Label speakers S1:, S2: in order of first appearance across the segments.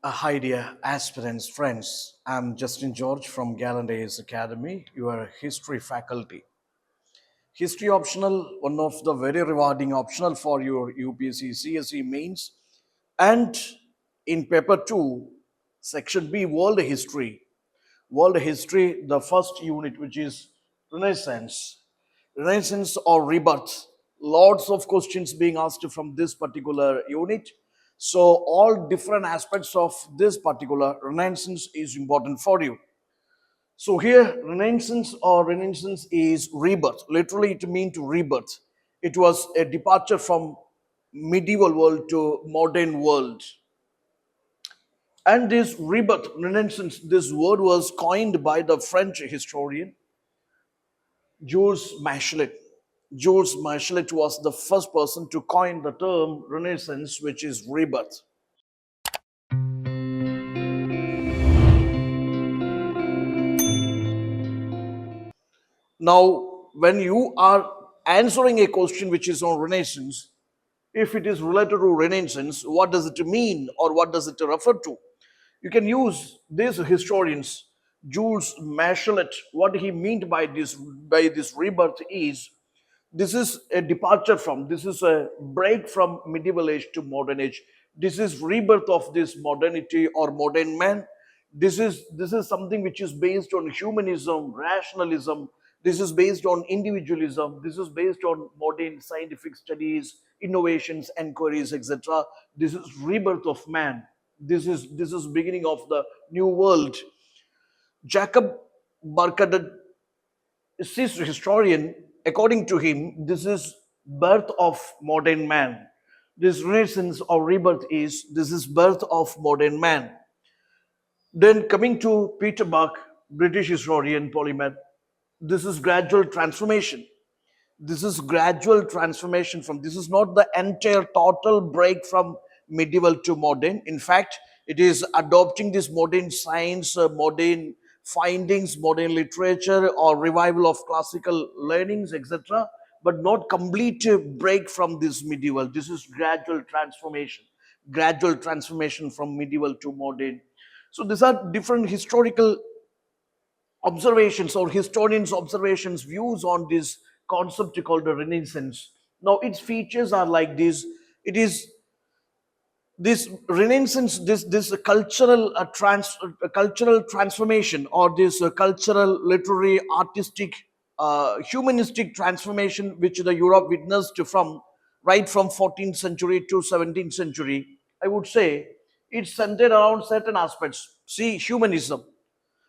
S1: Hi, dear aspirants, friends. I'm Justine George from Gallant A's Academy, your history faculty. History optional, one of the very rewarding optional for your UPSC CSE mains. And in paper 2, section B, World History. World History, the first unit, which is Renaissance. Renaissance or rebirth. Lots of questions being asked from this particular unit. So, all different aspects of this particular Renaissance is important for you. So, here, Renaissance is rebirth. Literally, it means rebirth. It was a departure from medieval world to modern world. And this rebirth, Renaissance, this word was coined by the French historian Jules Michelet. Jules Michelet was the first person to coin the term Renaissance, which is rebirth. Now, when you are answering a question which is on Renaissance, if it is related to Renaissance, what does it mean or what does it refer to? You can use these historians, Jules Michelet, what he meant by this rebirth is this is a departure from, this is a break from medieval age to modern age. This is rebirth of this modernity or modern man. This is something which is based on humanism, rationalism. This is based on individualism. This is based on modern scientific studies, innovations, enquiries, etc. This is rebirth of man. This is beginning of the new world. Jacob Burckhardt, historian, according to him, this is birth of modern man. This renaissance or rebirth is this is birth of modern man. Then coming to Peter Buck, British historian, polymath, this is gradual transformation. This is gradual transformation from this is not the entire total break from medieval to modern. In fact, it is adopting this modern science, modern findings, modern literature, or revival of classical learnings, etc., but not complete break from this medieval. This is gradual transformation from medieval to modern. So these are different historical observations or historians' observations, views on this concept called the Renaissance. Now, its features are like this. It is this Renaissance, this cultural transformation, or this cultural, literary, artistic, humanistic transformation, which the Europe witnessed from right from 14th century to 17th century. I would say it's centered around certain aspects. See, humanism,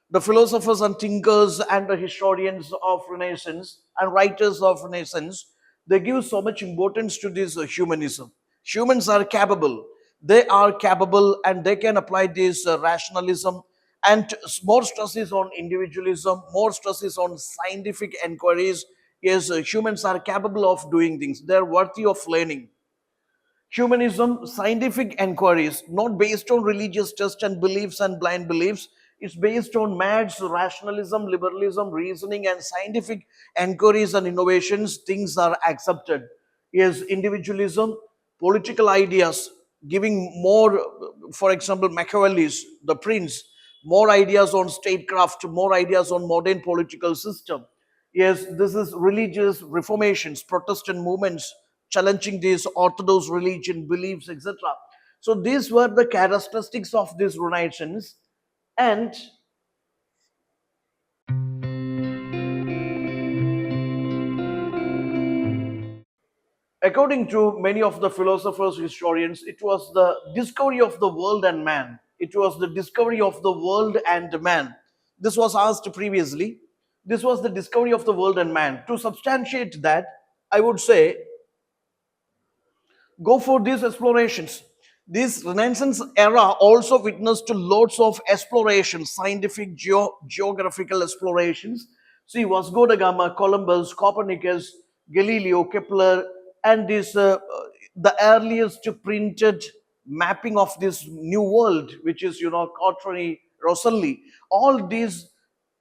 S1: the philosophers and thinkers and the historians of Renaissance and writers of Renaissance, they give so much importance to this humanism. Humans are capable. They are capable and they can apply this rationalism, and more stress is on individualism, more stress is on scientific inquiries. Yes, humans are capable of doing things. They're worthy of learning. Humanism, scientific inquiries, not based on religious tests and beliefs and blind beliefs. It's based on maths, rationalism, liberalism, reasoning, and scientific inquiries and innovations. Things are accepted. Yes, individualism, political ideas, giving more, for example, Machiavelli's, the prince, more ideas on statecraft, more ideas on modern political system. Yes, this is religious reformations, Protestant movements, challenging these orthodox religion beliefs, etc. So these were the characteristics of this Renaissance, and according to many of the philosophers, historians, it was the discovery of the world and man. It was the discovery of the world and man. This was asked previously. This was the discovery of the world and man. To substantiate that, I would say go for these explorations. This Renaissance era also witnessed to lots of explorations, scientific, geographical explorations. See, Vasco da Gama, Columbus, Copernicus, Galileo, Kepler, and the earliest printed mapping of this new world, which is, Cotroni, Rosselli. All these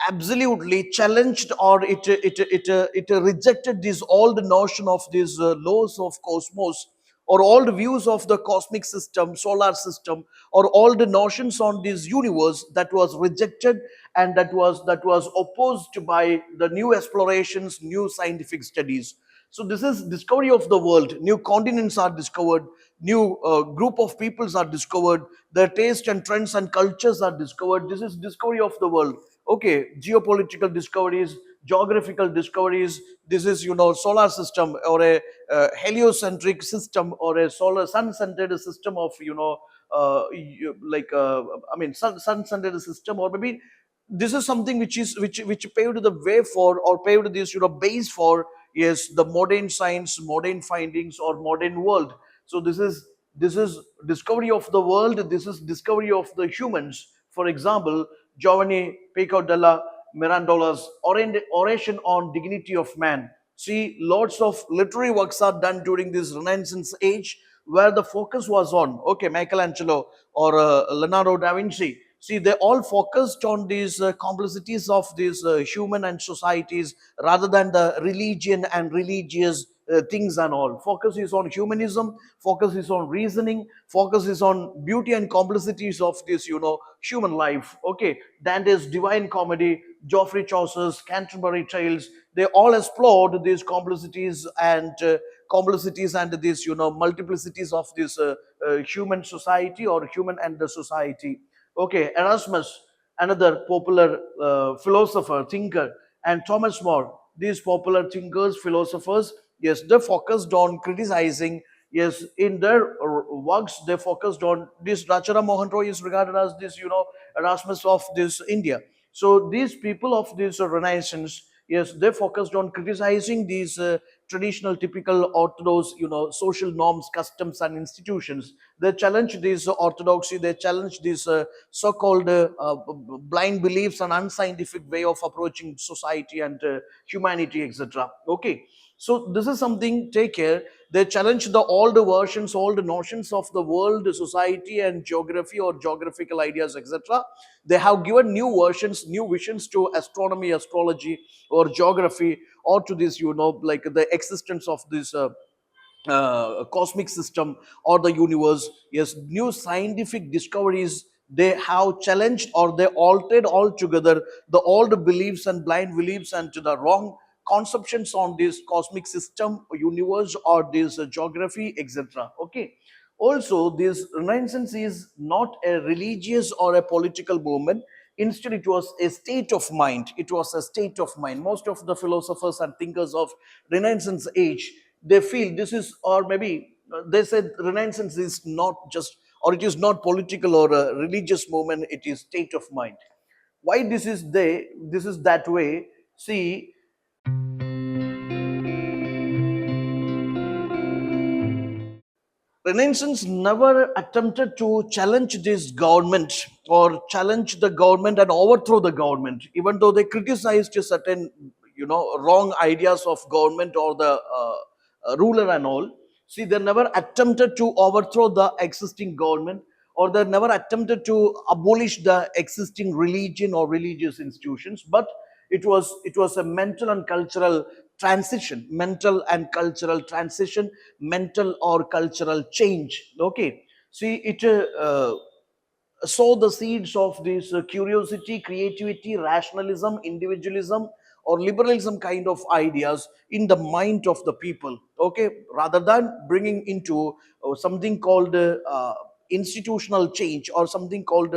S1: absolutely challenged, or it rejected this old notion of these laws of cosmos, or all the views of the cosmic system, solar system, or all the notions on this universe that was rejected, and that was opposed by the new explorations, new scientific studies. So this is discovery of the world. New continents are discovered, new group of peoples are discovered, their taste and trends and cultures are discovered. This is discovery of the world. Okay, geopolitical discoveries, geographical discoveries. This is, solar system, or a heliocentric system, or a solar sun-centered system of, like I mean sun-centered system, or maybe this is something which paved the way for, or paved this, base for, yes, the modern science, modern findings, or modern world. So this is discovery of the world. This is discovery of the humans. For example, Giovanni Pico della Mirandola's oration on dignity of man. See, lots of literary works are done during this Renaissance age, where the focus was on, okay, Michelangelo or Leonardo da Vinci. See, they all focused on these complexities of these human and societies, rather than the religion and religious things and all. Focus is on humanism, focus is on reasoning, focus is on beauty and complexities of this, human life. Okay, Dante's Divine Comedy, Geoffrey Chaucer's Canterbury Tales, they all explored these complexities and these, multiplicities of this human society, or human and the society. Okay, Erasmus, another popular philosopher, thinker, and Thomas More. These popular thinkers, philosophers, yes, they focused on criticizing. Yes, in their works, they focused on this. Rachara Mohan Roy is regarded as this, Erasmus of this India. So these people of this Renaissance, yes, they focused on criticizing these traditional, typical, orthodox, social norms, customs, and institutions. They challenged this orthodoxy. They challenged this so-called blind beliefs and unscientific way of approaching society and humanity, etc. Okay, so this is something. Take care. They challenge the all the versions, all the notions of the world, society, and geography, or geographical ideas, etc. They have given new versions, new visions to astronomy, astrology, or geography, or to this, like the existence of this cosmic system, or the universe. Yes, new scientific discoveries, they have challenged, or they altered altogether the old beliefs and blind beliefs, and to the wrong conceptions on this cosmic system, universe, or this geography, etc. Okay, also this Renaissance is not a religious or a political movement. Instead, it was a state of mind. It was a state of mind. Most of the philosophers and thinkers of Renaissance age, they feel this is, or maybe they said Renaissance is not just, or it is not political or a religious movement. It is state of mind. Why this is that way? See, Renaissance never attempted to challenge this government, or challenge the government and overthrow the government, even though they criticized certain, wrong ideas of government, or the ruler and all. See, they never attempted to overthrow the existing government, or they never attempted to abolish the existing religion or religious institutions. But it was a mental and cultural transition, mental or cultural change. Okay, see, it sow the seeds of this curiosity, creativity, rationalism, individualism, or liberalism kind of ideas in the mind of the people. Okay, rather than bringing into something called institutional change, or something called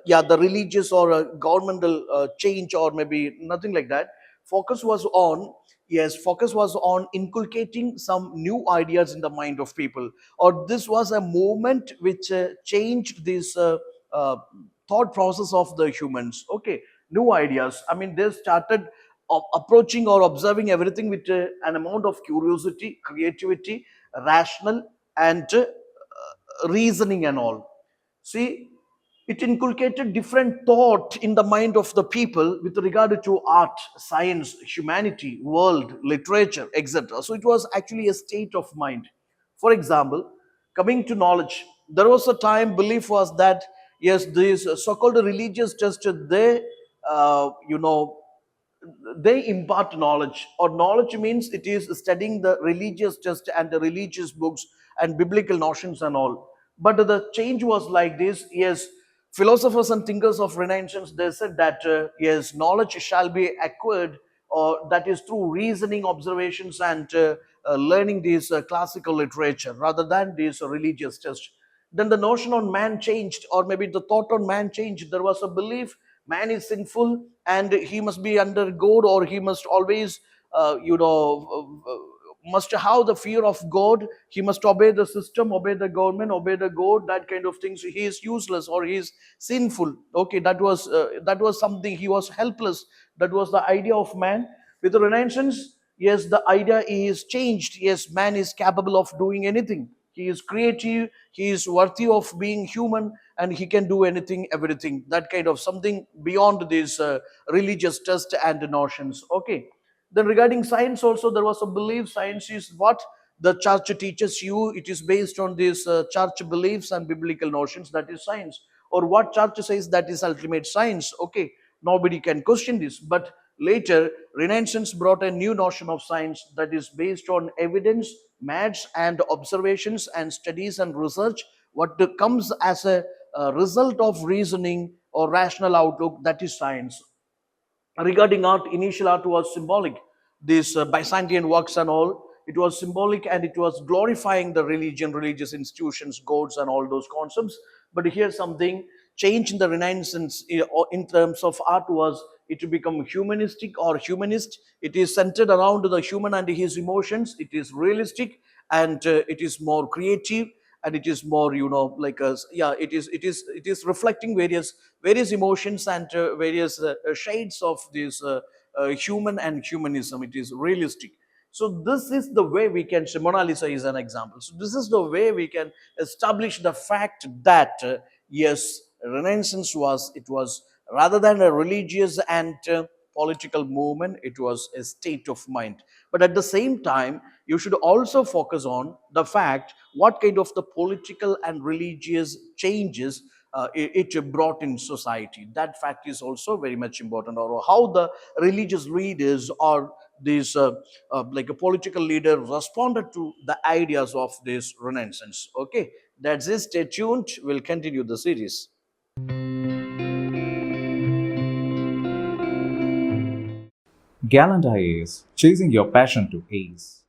S1: yeah, the religious or governmental change, or maybe nothing like that. Focus was on, yes, focus was on inculcating some new ideas in the mind of people. Or this was a movement which changed this uh, thought process of the humans. Okay, new ideas. I mean, they started approaching or observing everything with an amount of curiosity, creativity, rational, and reasoning and all. See, it inculcated different thought in the mind of the people with regard to art, science, humanity, world, literature, etc. So it was actually a state of mind. For example, coming to knowledge, there was a time belief was that, yes, these so-called religious texts, they, you know, they impart knowledge. Or knowledge means it is studying the religious text and the religious books, and biblical notions and all. But the change was like this. Yes, philosophers and thinkers of Renaissance, they said that yes, knowledge shall be acquired, or that is through reasoning, observations, and learning these classical literature rather than these religious tests. Then the notion on man changed, or maybe the thought on man changed. There was a belief man is sinful and he must be under God, or he must always must have the fear of God. He must obey the system, obey the government, obey the God, that kind of things. He is useless or he is sinful. Okay, that was something. He was helpless. That was the idea of man. With the Renaissance, yes, the idea is changed. Yes, man is capable of doing anything. He is creative. He is worthy of being human, and he can do anything, everything. That kind of something beyond these religious tests and notions. Okay. Then regarding science also, there was a belief science is what the church teaches you. It is based on these church beliefs and biblical notions. That is science, or what church says, that is ultimate science. Okay, nobody can question this. But later, Renaissance brought a new notion of science that is based on evidence, maths, and observations and studies and research. What comes as a result of reasoning or rational outlook, that is science. Regarding art, initial art was symbolic. These Byzantine works and all, it was symbolic, and it was glorifying the religion, religious institutions, gods, and all those concepts. But here's something change in the Renaissance in terms of art was it to become humanistic or humanist. It is centered around the human and his emotions. It is realistic, and it is more creative, and it is more, like a, yeah, it is reflecting various emotions and various shades of this human and humanism. It is realistic. So this is the way we can, Mona Lisa is an example. So this is the way we can establish the fact that yes, Renaissance was, it was rather than a religious and political movement, it was a state of mind. But at the same time, you should also focus on the fact what kind of the political and religious changes it brought in society. That fact is also very much important, or how the religious leaders or these like a political leader responded to the ideas of this Renaissance. Okay, that's it. Stay tuned. We'll continue the series.
S2: Gallant IAS, chasing your passion to ace.